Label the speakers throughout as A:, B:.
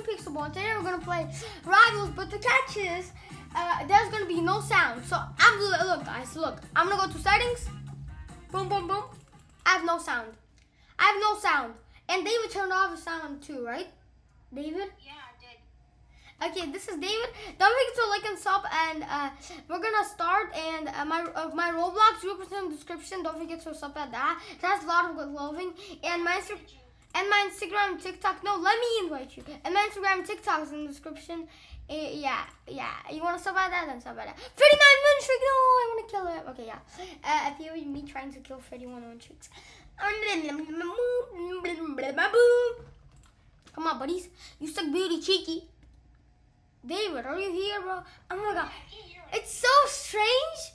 A: Pixelball. Today we're gonna play Rivals, but the catch is there's gonna be no sound. So look, guys, look. I'm gonna go to settings. Boom, boom, boom. I have no sound. And David turned off his sound too, right? David?
B: Yeah, I did.
A: Okay, this is David. Don't forget to like and sub, and we're gonna start. And my Roblox group is in the description. Don't forget to sub at that. It has a lot of good loving. And my Instagram and TikTok. No, let me invite you. And my Instagram and TikTok is in the description. Yeah. You wanna sub at that? Then sub at that. 39 Munchik. No, I wanna kill it. Okay, yeah. If you me trying to kill 31 Munchiks. Come on, buddies. You suck beauty cheeky. David, are you here, bro? Oh my god. It's so strange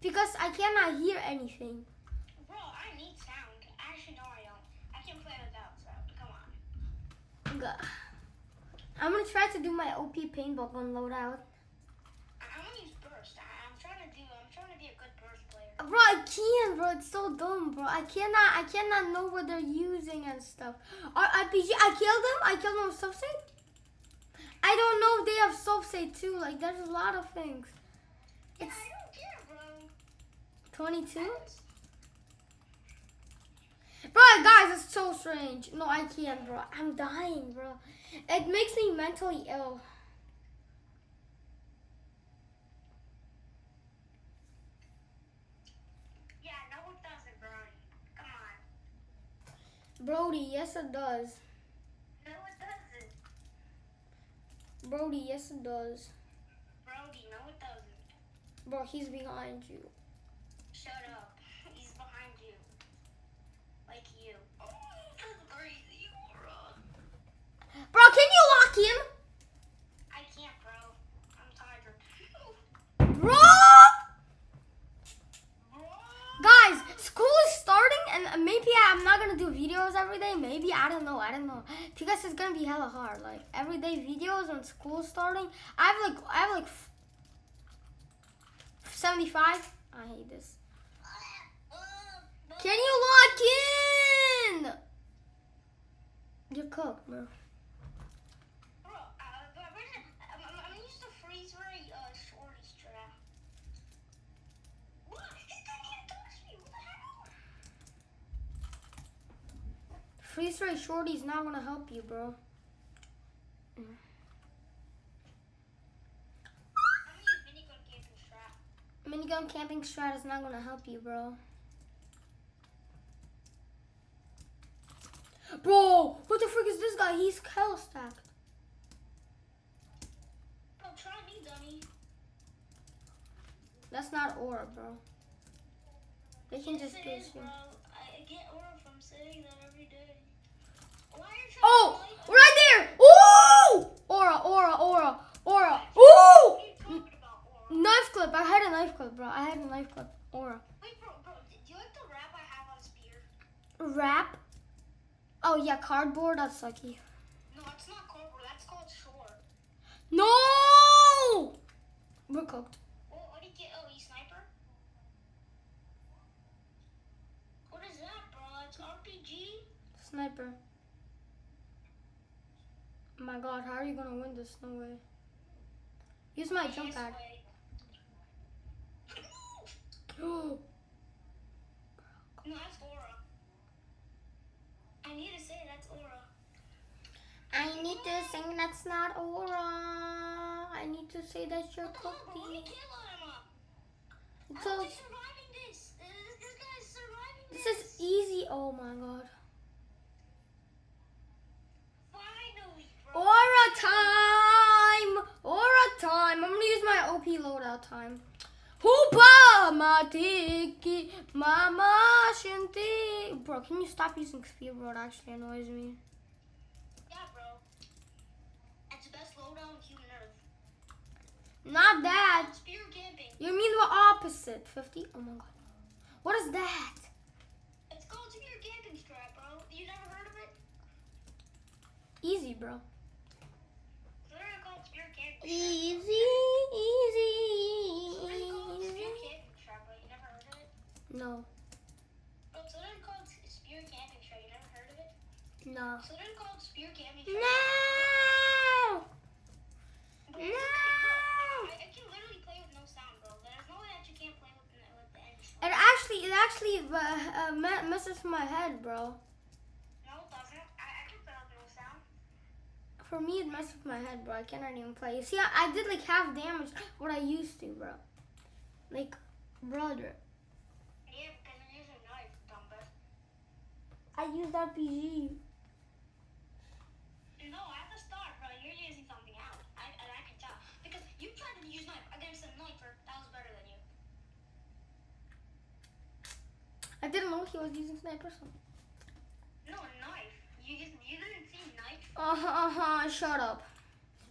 A: because I cannot hear anything.
B: Bro, I need sound. Actually, no, I don't. I can play without sound. Come on.
A: God. I'm gonna try to do my OP paintball gun loadout.
B: I'm gonna use burst. I'm trying to be a good burst player.
A: Bro, I can't, bro. It's so dumb, bro. I cannot know what they're using and stuff. RPG, I killed them with substate. I don't know if they have substate too. Like, there's a lot of things.
B: Yeah, I don't care, bro.
A: 22? Bro, guys, it's so strange. No, I can't, bro. I'm dying, bro. It makes me mentally ill.
B: Yeah, no, it doesn't, bro. Come on.
A: Brody, yes it does.
B: No, it doesn't.
A: Brody, yes it does.
B: Brody, no, it doesn't.
A: Bro, he's behind you.
B: Shut up. He's behind you. Like you. Oh, that's crazy, Aura.
A: Bro, can you lock him?
B: I can't, bro. I'm tired.
A: Bro!
B: Bro.
A: Guys, school is starting and maybe I'm not gonna do videos every day. Maybe, I don't know. Because it's gonna be hella hard. Like, everyday videos when school's starting. I have like 75. I hate this. Can you lock in? You're cooked, bro.
B: Bro, I'm gonna use the freeze ray shorty strap. What? He didn't even touch me. What the hell?
A: Freeze ray shorty's not gonna help you, bro.
B: I'm gonna use minigun camping strap.
A: Minigun camping strat is not gonna help you, bro. Bro, what the frick is this guy? He's hell stacked.
B: Bro, try me, dummy.
A: That's not aura, bro. They can just
B: Yes, it
A: get
B: is,
A: you.
B: bro. I get aura from saying that every day. Why are you trying
A: Oh,
B: to
A: right there! Ooh! Aura. Ooh!
B: What are you talking about, aura?
A: Knife clip. I had a knife clip, bro. Aura.
B: Wait, bro, do you like the wrap I have on spear?
A: Wrap. Oh, yeah, cardboard. That's sucky.
B: No, it's not cardboard. That's called shore.
A: No! We're cooked.
B: What do you get? Oh, sniper? What is that, bro? It's RPG?
A: Sniper. My god, how are you gonna win this? No way. Use my jump pad.
B: No, that's aura. I need to say that's aura.
A: I need to sing that's not aura. I need to say that you're
B: What the hell, bro? Let me
A: cookie.
B: kill him up.
A: So,
B: How is he surviving this? This guy's surviving
A: this
B: this.
A: is easy. Oh my god.
B: Finally, bro.
A: Aura time. I'm gonna use my OP loadout time. Hoopa matiki mama shinti. Bro, can you stop using speed, bro? It actually annoys me.
B: Yeah, bro. It's the best loadout on human earth.
A: Not that.
B: Spear camping.
A: You mean the opposite. 50? Oh my god. What is that?
B: It's called spear camping strap, bro. You never heard of it?
A: Easy, bro.
B: It's literally called spear camping strap.
A: Easy.
B: It's literally called spear camping strap, bro. You never heard of it?
A: No.
B: Bro, it's literally called spear camping strap. You never heard of it?
A: No.
B: It's literally called spear camping strap.
A: No.
B: But
A: No.
B: it's okay, bro. I can literally play with no sound, bro. There's no way that you can't play with the end.
A: It actually messes with my head, bro.
B: No, it doesn't. I can play with no sound.
A: For me, it messes with my head, bro. I cannot even play. You see, I did like half damage what I used to, bro. Like, brother.
B: Yeah, because you're using knife, dumbass.
A: I used RPG.
B: No, at the start, bro, you're using something else. I can tell. Because you tried to use knife against a knifer that was better than you.
A: I didn't know he was using sniper.
B: No, a knife. You didn't see knife?
A: Shut up.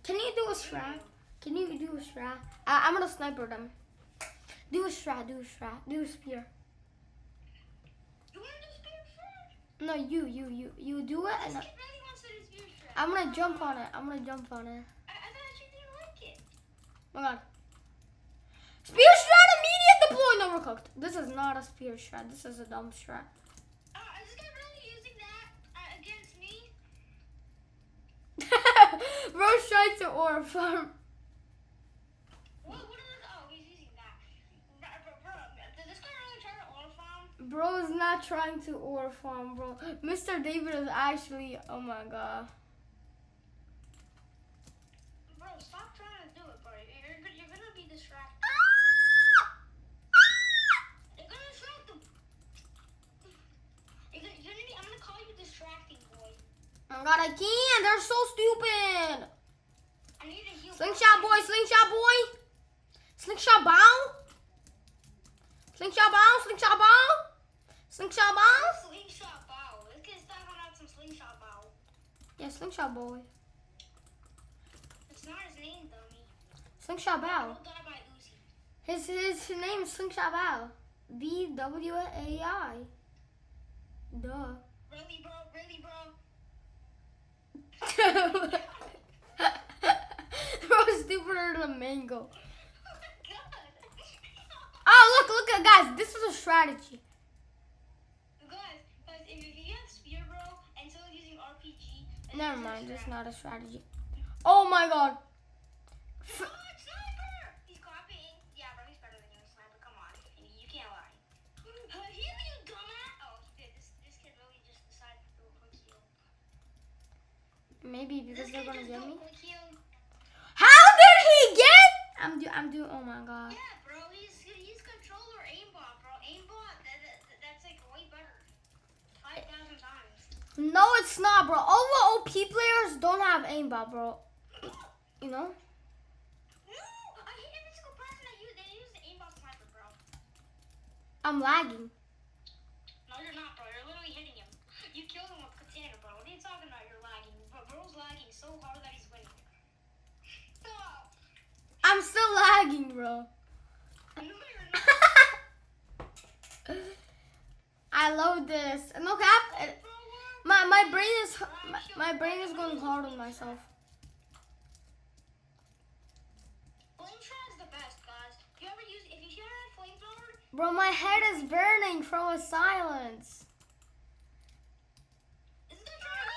A: Can you do a strat? Can you do a strat? I'm gonna sniper them. Do a strat, do a strat, do a spear.
B: You want to do spear strat?
A: No, you do it and
B: This kid really wants to do spear strat.
A: I'm gonna jump on it. I'm gonna jump on it.
B: I thought you didn't like it.
A: Oh my god. Spear strat, immediate deploy, no overcooked. This is not a spear strat. This is a dumb strat.
B: Is this guy really using that against me?
A: Bro's trying to ore farm.
B: What is this? Oh, he's using that. Bro, did this guy really try to auto farm?
A: Bro is not trying to ore farm, bro. Mr. David is actually, oh my god.
B: Bro, stop trying to do it, bro. You're gonna be distracted. You're gonna distract him. I'm gonna call you distracting, boy.
A: Oh my god, I can't. They're so stupid.
B: I need to heal.
A: Slingshot boy, slingshot boy. Slingshot bow. Slingshot bow, slingshot bow. Slingshot bow.
B: Slingshot bow. This kid's talking about some slingshot bow.
A: Yeah, slingshot boy.
B: It's not his name, dummy.
A: Slingshot bow.
B: Don't die by Uzi.
A: His name is Slingshot Bow. BWAI. Duh.
B: Really, bro? Really, bro?
A: Bro, stupider than a mango.
B: Oh my god.
A: Oh, look, guys. This is a strategy.
B: Guys, if you have spear, bro, and someone's using RPG, then
A: Never
B: it's a
A: mind. It's
B: strat.
A: not a strategy. Oh my god.
B: Oh, it's sniper! He's copying. Yeah, bro, he's better than you, sniper. Come on, you can't lie. Heal me, you dumbass! Oh, he did. This kid really just decided to do a quick heal.
A: Maybe because
B: This
A: they're
B: kid
A: gonna
B: just
A: get
B: do a
A: me.
B: quick heal.
A: How did he get? I'm doing. Oh my god.
B: Yeah, bro, he's controller aimbot, bro. Aimbot, that's like way better. 5,000 times.
A: No, it's not, bro. All the OP players don't have aimbot, bro. You know?
B: No! I hate every single person that they use the aimbot sniper, bro.
A: I'm lagging.
B: No, you're not, bro. You're literally hitting him. You killed him with katana, bro. What are you talking about? You're lagging. Bro's lagging so hard that he's winning. Oh.
A: I'm still lagging, bro.
B: No, you're not.
A: I love this. No cap.
B: Bro,
A: My brain is going hard on myself.
B: Flamethrower is the best, guys. If you ever had flamethrower,
A: Bro, my head is burning from a silence.
B: isn't that trying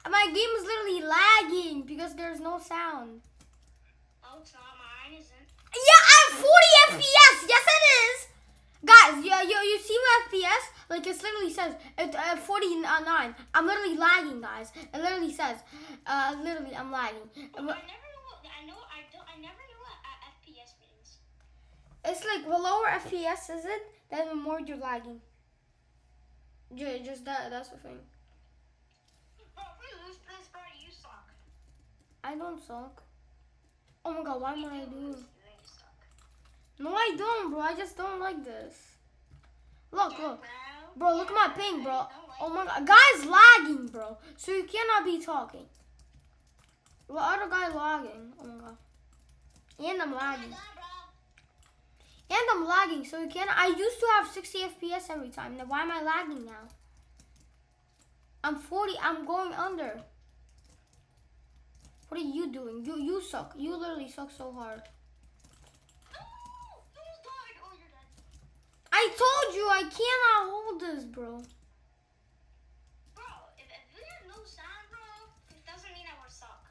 B: to
A: My game is literally lagging because there's no sound.
B: Oh, it's not. Mine isn't.
A: Yeah, I'm 40 FPS. Yes, it is. Guys, you see my FPS? Like it literally says 49. I'm literally lagging, guys. It literally says, literally I'm lagging.
B: I never knew what. I never knew what FPS means.
A: It's like the lower FPS is it, then the more you're lagging. Just that's the thing.
B: Bro, if we lose this, bro, you suck.
A: I don't suck. Oh my god, why am I
B: You
A: doing?
B: lose, then you suck.
A: No, I don't, bro. I just don't like this. Look,
B: Yeah,
A: look. Bro, look at my
B: Yeah,
A: ping,
B: I
A: bro.
B: don't like
A: Oh my
B: it.
A: god. Guy's lagging, bro. So you cannot be talking. The other guy lagging. Oh my god. And I'm
B: Oh my
A: lagging.
B: God, bro.
A: And I'm lagging, so you can't. I used to have 60 FPS every time. Now why am I lagging now? I'm 40. I'm going under. What are you doing? You suck. You literally suck so hard.
B: No! You almost died. Oh, you're dead.
A: I told you I cannot hold this, bro.
B: Bro, if we have no sound, bro, it doesn't mean that we're suck.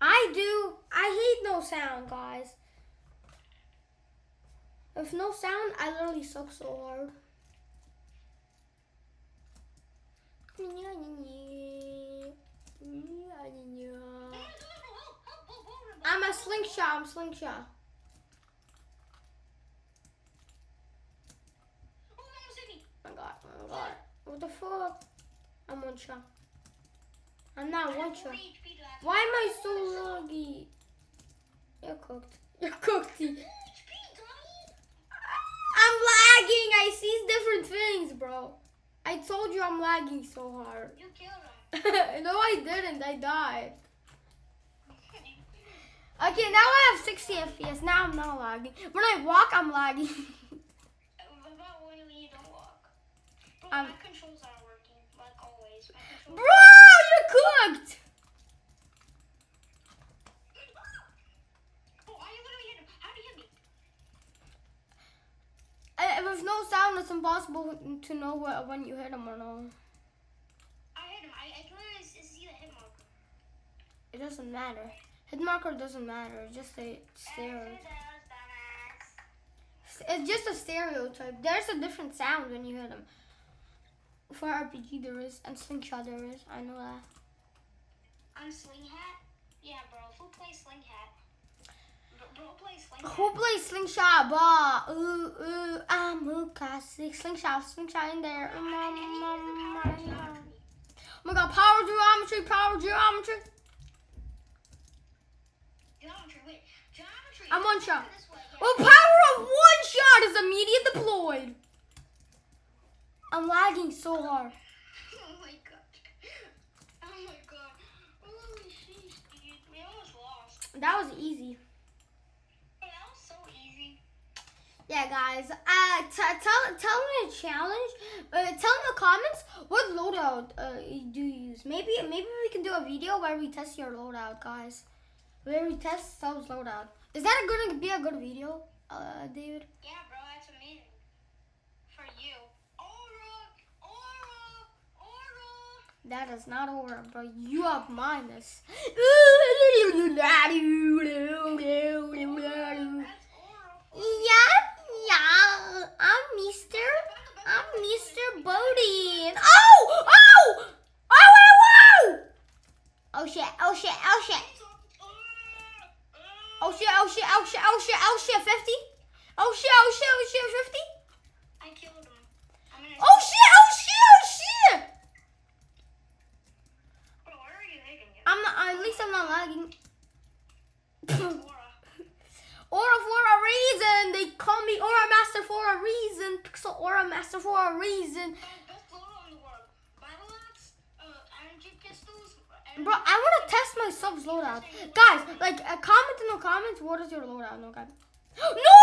A: I do. I I hate no sound, guys. If no sound, I literally suck so hard. I'm a slingshot. Oh my god. What the fuck? I'm one shot. I'm not one shot. Why am I so laggy? You're cooked. I'm lagging. I see different things, bro. I told you I'm lagging so hard.
B: You killed him.
A: No, I didn't. I died. Okay, now I have 60 FPS. Now I'm not lagging. When I walk, I'm lagging.
B: What about when you don't walk? Bro,
A: Um,
B: my controls aren't working, like always.
A: Bro, you're cooked.
B: Oh, I literally hit him. How did he hit me?
A: With no sound, it's impossible to know when you hit him or no.
B: I hit him. I can literally see the hit marker.
A: It doesn't matter. Hit marker doesn't matter. It's just a stereotype. It's just a stereotype. There's a different sound when you hit him. For RPG there is, and slingshot there is. I know that.
B: On Sling Hat? Yeah, bro. Who plays Sling Hat? Bro plays Sling Hat.
A: Who plays slingshot? Bah. I'm a classic. Slingshot in there. Oh my god, power geometry.
B: Geometry, wait. Geometry.
A: I'm one shot.
B: This way, yeah.
A: Well, power of one shot is immediate deployed. I'm lagging so hard.
B: Oh my god. Holy sheesh, dude. We almost lost.
A: That was easy.
B: That was so easy.
A: Yeah, guys. Tell me a challenge. Tell me in the comments what loadout do you use. Maybe we can do a video where we test your loadout, guys. Where we test Sub's loadout. Is that gonna be a good video, David?
B: Yeah, bro, that's amazing. For you. Aura.
A: That is not over, bro. You have minus.
B: That's Aura.
A: Yeah. I'm Mr. Bodie. Oh! Oh shit. 50. Oh shit, 50.
B: I killed him.
A: Oh shit.
B: Bro, where are you hitting it?
A: At least I'm not lagging.
B: Aura.
A: Aura for a reason. They call me Aura Master for a reason. Pixel Aura Master for a reason.
B: Best loadout in the world. Battle axe, energy pistols.
A: Bro, I want to test my subs loadout. Guys, comment in the comments. What is your loadout? No, guys. No!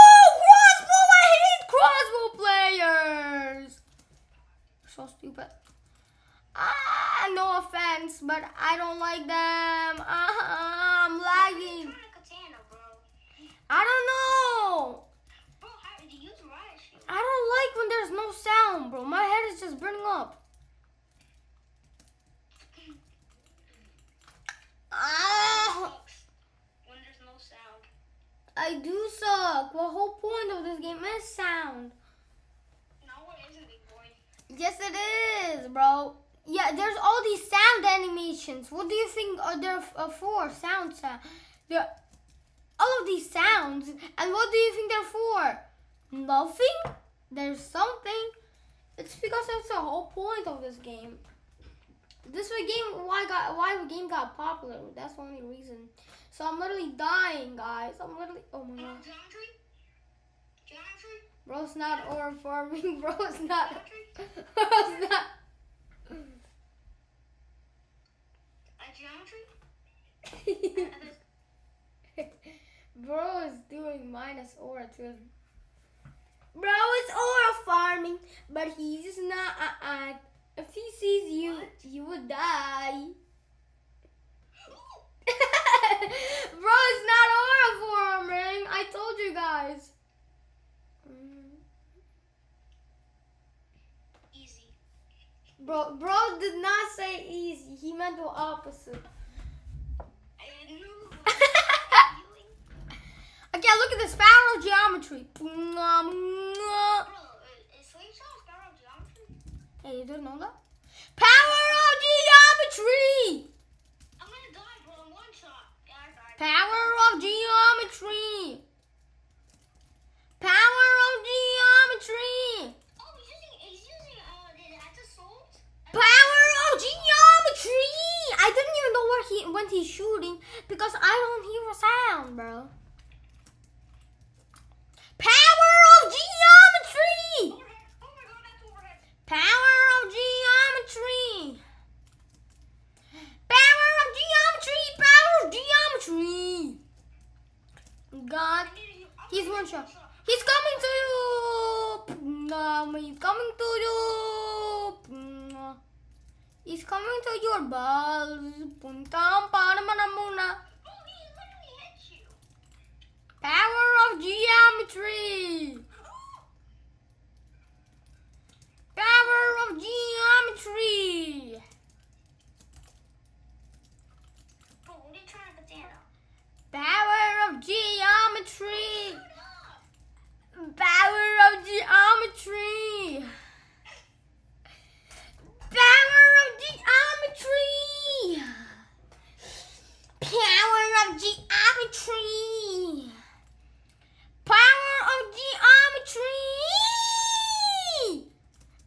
A: Crossbow! I hate crossbow players! So stupid. No offense, but I don't like them. I'm lagging.
B: Katana, bro.
A: I don't know.
B: Bro, how did you use riot shield?
A: I don't like when there's no sound, bro. My head is just burning up.
B: Sucks when there's no sound.
A: I do suck. The whole point of this game is sound.
B: No, it isn't, big boy.
A: Yes, it is, bro. Yeah, there's all these sound animations. What do you think are there for? Sound. They're all of these sounds. And what do you think they're for? Nothing? There's something. It's because that's the whole point of this game. This is why the game got popular. That's the only reason. So I'm literally dying, guys. Oh my god.
B: Geometry?
A: Bro, it's not aura farming. Bro, it's not.
B: Geometry?
A: Bro, it's not.
B: Geometry?
A: Bro is doing minus aura to his. Bro is aura farming, but he's not. If he sees you, you would die. Bro, it's not aura farming. I told you guys.
B: Easy.
A: Bro did not say easy. He meant the opposite.
B: I knew.
A: yeah, look at this. Power of geometry.
B: Bro, is Slingshot Sparrow Geometry?
A: Hey, you didn't know that? Power of geometry.
B: I'm gonna die, bro, in one shot. Yeah, I died.
A: Power of geometry. Power of geometry.
B: Oh, he's using that's assault?
A: Power of geometry. I didn't even know when he's shooting because I don't hear a sound, bro. Power of geometry.
B: Overhead. Oh my god, that's overhead.
A: Power of geometry. Power of geometry. Power of geometry. God, he's one shot. He's coming to you. He's coming to you. He's coming to your balls. Puntang para muna.
B: Oh, he literally hit you.
A: Power of geometry. Power of geometry.
B: Bro, what are you trying to get down?
A: Power of geometry.
B: Turn up.
A: Power of geometry. Power of geometry. Power of geometry. Power of geometry.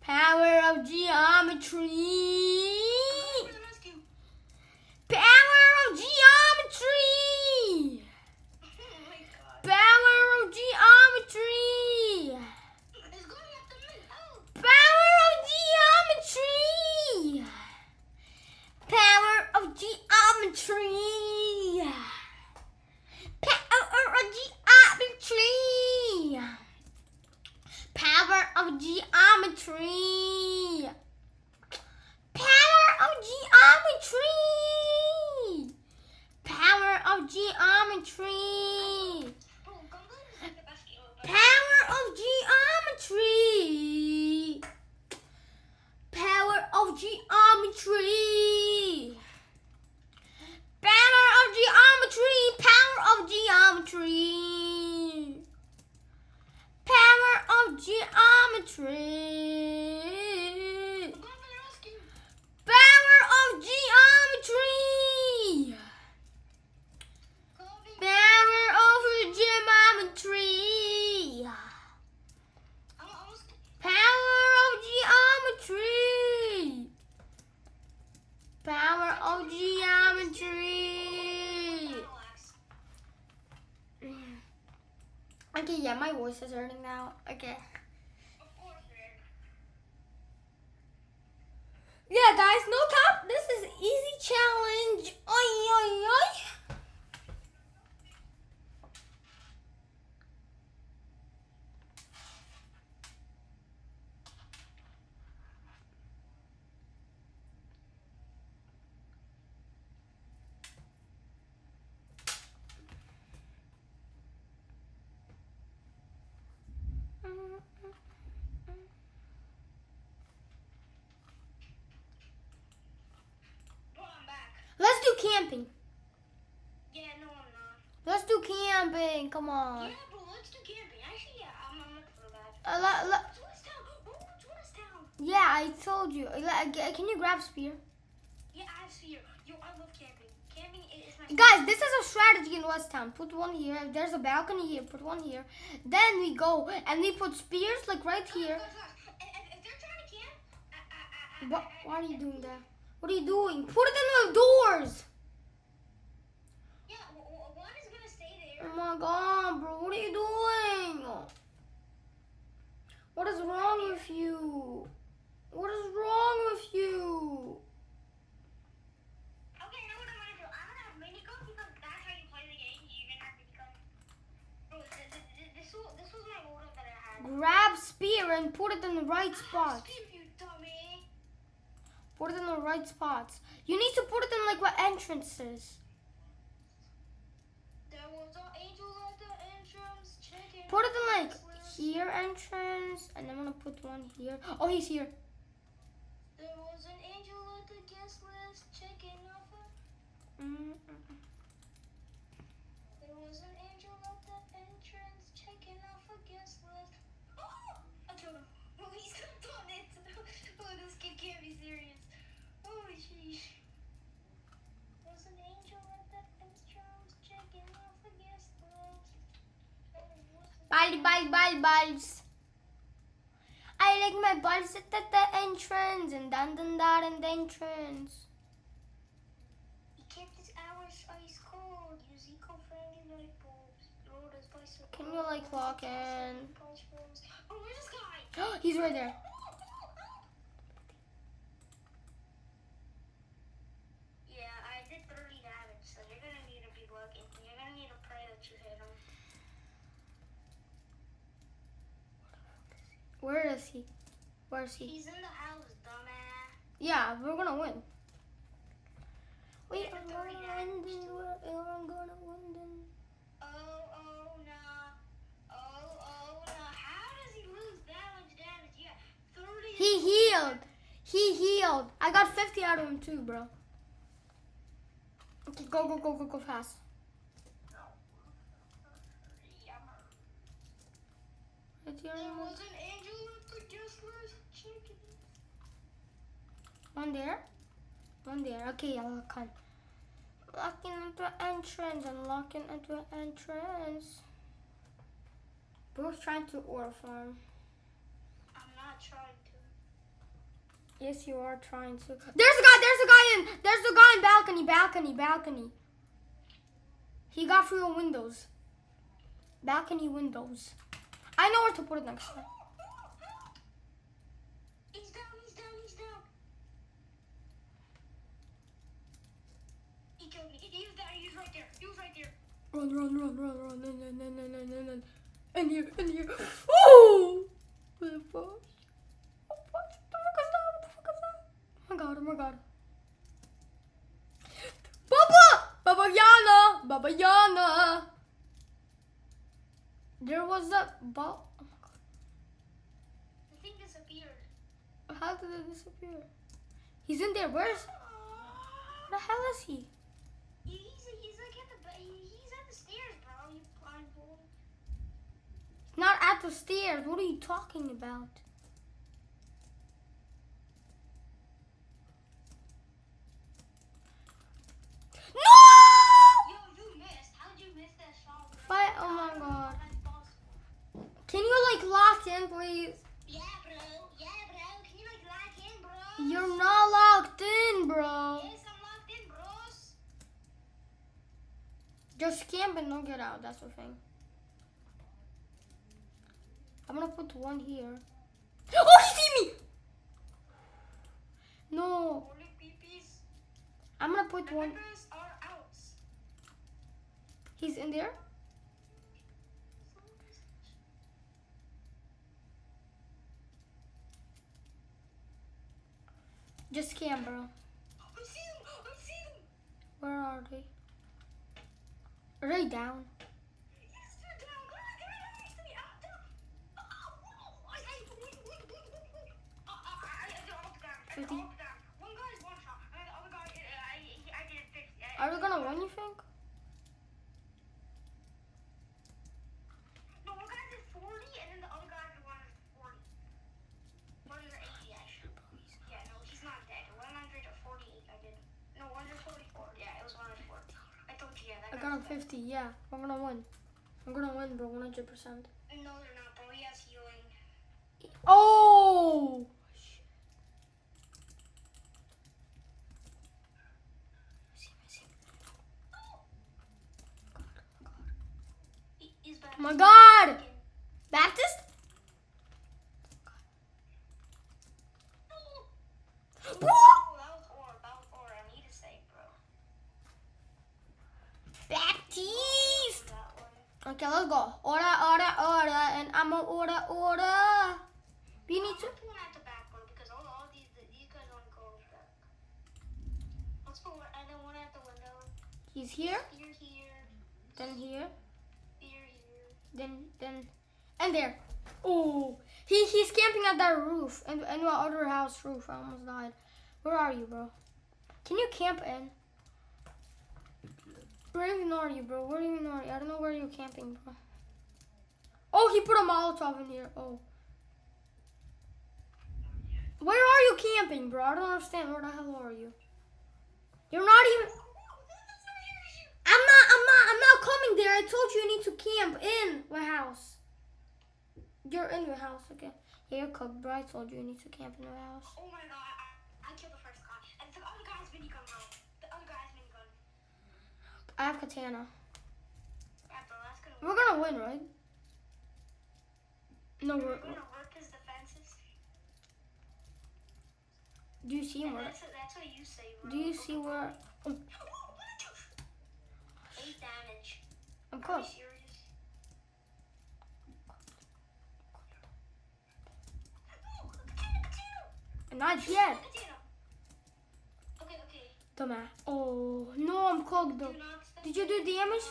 A: Power of geometry.
B: Come for the rescue.
A: Power of geometry.
B: Oh my god.
A: Power of geometry.
B: It's going after me. Oh.
A: Power of geometry. Power of geometry. Power of geometry. Power of geometry. Power of geometry. Power of geometry.
B: Bro, Gumballoon is like the best game ever.
A: Power of geometry. Power of geometry. Power of geometry. Power of geometry. Power of geometry.
B: I'm going for the rescue.
A: Power of geometry.
B: Kobe.
A: Power of geometry.
B: I'm almost.
A: Power of geometry. Power of geometry. Okay, yeah, my voice is hurting now. Okay.
B: Of course, man.
A: Yeah, guys, no cap. This is easy challenge. Oi, oi, oi.
B: Bro, I'm back.
A: Let's do camping.
B: Yeah, no, I'm not.
A: Let's do camping. Come on.
B: Yeah, bro, let's do camping. Actually, yeah, I'm up for that. Tourist town. Oh, tourist town.
A: Yeah, I told you. Can you grab spear?
B: Yeah, I see you. Yo, I love camping. Camping is my
A: Guys, this is a strategy in West Town. Put one here. If there's a balcony here, put one here. Then we go and we put spears like right here.
B: If they're trying to camp,
A: Why are you doing that? What are you doing? Put it in the doors.
B: yeah, one is gonna stay there.
A: Oh my god, bro. What are you doing? What is wrong with you? What is wrong with you?
B: Okay, I know what I'm gonna do. I'm gonna have minigun because that's how you play the game. You're gonna have minigun. Bro, this was my order that I had.
A: Grab spear and put it in the right spot.
B: Skip, you dummy.
A: Put it in the right spots. You need to put it in like what entrances.
B: There was an angel at the entrance. Chicken.
A: Put it in like here entrance, and I'm gonna put one here. Oh, he's here.
B: There was an angel at the guest list. Chicken offer.
A: Mm-mm.
B: There was an angel at the entrance.
A: balls. I like my balls at the entrance and dun in the entrance.
B: He kept his hours ice cold. Use eco-friendly light bulbs. Rode his bicycle.
A: Can you like lock in?
B: Oh, where's this guy?
A: He's right there.
B: Yeah, I did 30 damage, so you're gonna need to be looking. You're gonna need to pray that you hit him.
A: Where is he? Where is he?
B: He's in the house, dumbass.
A: Yeah, we're gonna win. We
B: Yeah,
A: are
B: but
A: gonna
B: 30
A: win.
B: damage.
A: We're gonna win.
B: Oh, no. Oh, no. How does he lose that much damage? Yeah, 30.
A: He healed. He healed. I got 50 out of him too, bro. Okay, go fast. It's your
B: There
A: name.
B: was an angel at the guest list. Chicken.
A: One there. One there. Okay, I'll lock on. Locking into entrance and locking into entrance. Bro's trying to order farm.
B: I'm not trying to.
A: Yes, you are trying to. There's a guy in balcony. He got through the windows. Balcony windows. I know where to put it next time.
B: He's down. He killed me. He was there. He was right there.
A: Run. In here. Oh! What the fuck? What the fuck is that? Oh my god. Baba Yana. There was a ball. Oh my god.
B: The thing disappeared.
A: How did it disappear? He's in there. Where the hell is he?
B: He's like he's at the stairs, bro. You blind fool.
A: Not at the stairs. What are you talking about? No!
B: Yo, you missed. How'd you miss that shot?
A: Fight. Oh my god.
B: That's possible.
A: Can you like lock in, please?
B: Yeah, bro. Can you like lock in, bro?
A: You're not locked in, bro.
B: Yes, I'm locked in, bros.
A: Just camp and don't get out. That's the thing. I'm gonna put one here. Oh, he see me! No.
B: Only peepees.
A: I'm gonna put
B: The
A: one.
B: members are out.
A: He's in there. Just camp, bro.
B: I see him.
A: Where are they? Right down.
B: Yes, they're down. Come on, next to me. Down. I
A: 50.
B: One guy's one shot, and the other guy, I did 50.
A: Are we gonna win, you think?
B: No, one guy did 40, and then the other guy did 140. 180, actually. Yeah, no, he's not dead. 148, I did. No, 144. Yeah, it was 140. I told you, yeah,
A: I
B: that
A: got him
B: guy's
A: 50. Yeah, I'm gonna win. I'm gonna win, bro. 100%.
B: dead. No, they're not, bro. He has healing.
A: Oh!
B: He's back.
A: Oh my god! Baptist?
B: Oh, that was or. I need to say, bro.
A: Baptist!
B: That one.
A: Okay, let's go. Order, and I'm gonna order. You need to.
B: Let's put one at the back, bro, because all these guys want to go back. Let's put one, and then one at the window.
A: He's here,
B: Here,
A: then here,
B: here.
A: then, and there. Oh, he's camping at that roof, and the other house roof. I almost died. Where are you, bro? Can you camp in? Where even are you, bro? Where even are you? I don't know where you're camping, bro. Oh, he put a Molotov in here. Oh. Where are you camping, bro? I don't understand. Where the hell are you? You're not even. I'm not coming there. I told you you need to camp in my house. You're in your house, okay? Yeah, you're cooked, bro. I told you need to camp in your house.
B: Oh my god, I killed the first guy. And the other guy's minigun, bro. The other guy's minigun.
A: I have katana.
B: Yeah, bro, that's gonna
A: We're
B: work.
A: gonna win, right? No,
B: We're
A: we're.
B: gonna work his defenses.
A: Do you see
B: And
A: where?
B: that's what you say, bro.
A: Do you see where? Oh,
B: 8 damage.
A: I'm
B: Are you
A: cooked.
B: serious?
A: And not yet.
B: Okay, okay.
A: Dumbass. Oh no, I'm cooked though.
B: Do not step
A: Did you do damage?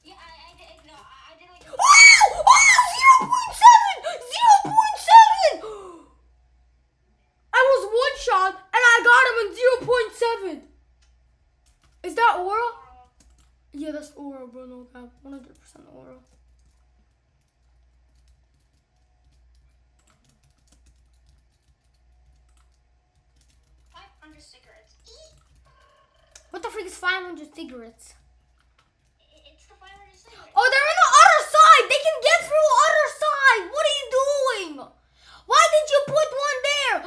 B: Yeah, I did. No, I did like.
A: Wow! Wow! 0.7! 0.7! I was one shot and I got him in 0.7. Is that aura? Yeah, that's aura, bro. No cap. 100% aura.
B: 500 cigarettes.
A: What the freak is 500 cigarettes?
B: It's the 500 cigarettes.
A: Oh, they're on the other side. They can get through other side. What are you doing? Why did you put one there?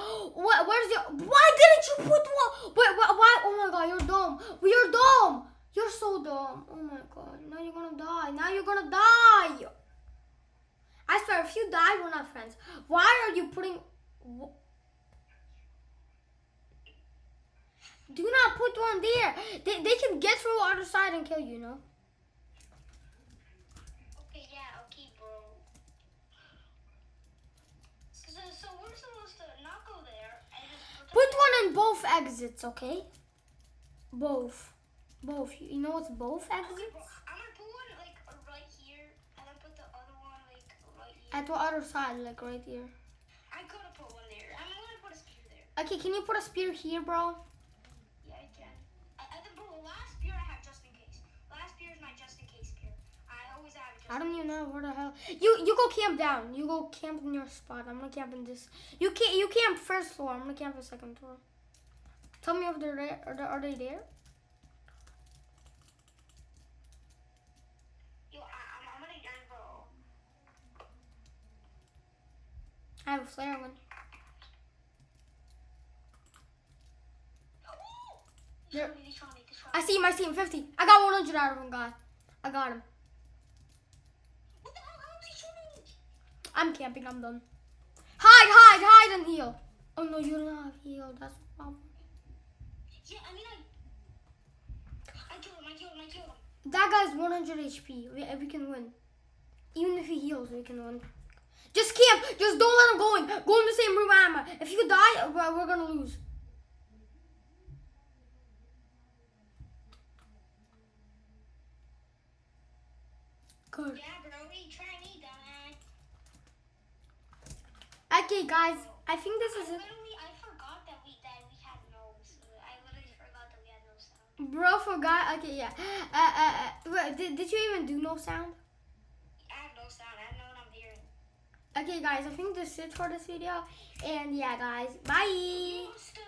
A: Where's your? Why didn't you put one? Why? Oh my god, you're dumb. You're dumb. You're so dumb. Oh my god. Now you're gonna die. Now you're gonna die. I swear, if you die, we're not friends. Why are you putting? Do not put one there. They can get through the other side and kill you, no?
B: Okay, yeah, okay, bro. So we're supposed to not go there and just
A: Put one in both exits, okay? Both. Both. You know what's both
B: Okay,
A: exits?
B: bro. I'm gonna put one like right here, and then put the other one like right here.
A: At the other side, like right here.
B: I'm gonna put one there. I'm gonna put a spear there.
A: Okay, can you put a spear here, bro?
B: Yeah, I can. Bro, last spear I have just in case. Last spear is my just in case spear. I always have it just
A: I don't
B: in
A: even
B: case.
A: know where the hell. You go camp down. You go camp in your spot. I'm gonna camp in this. You camp first floor. I'm gonna camp the second floor. Tell me if they're there. Are they there?
B: Yo, I'm gonna end, bro.
A: I have a flare gun. There.
B: He's trying to make this shot.
A: I see him. 50. I got 100 out of him, guy. I got him.
B: What the hell? How is he shooting?
A: I'm camping. I'm done. Hide and heal. Oh no, you don't have heal. That's the problem.
B: Yeah, I mean, I killed him.
A: That guy's 100 HP. We can win. Even if he heals, we can win. Just camp. Just don't let him go in. Go in the same room I'm at. If you die, we're gonna lose. Good.
B: Yeah, bro, we try me, dumbass.
A: Okay, guys. I think this is it.
B: I forgot that we had nose. I literally forgot that we had no sound.
A: Bro forgot. Okay, yeah. Did you even do no sound?
B: I have no sound. I know what I'm hearing.
A: Okay, guys. I think this is it for this video. And yeah, guys. Bye.
B: Stop.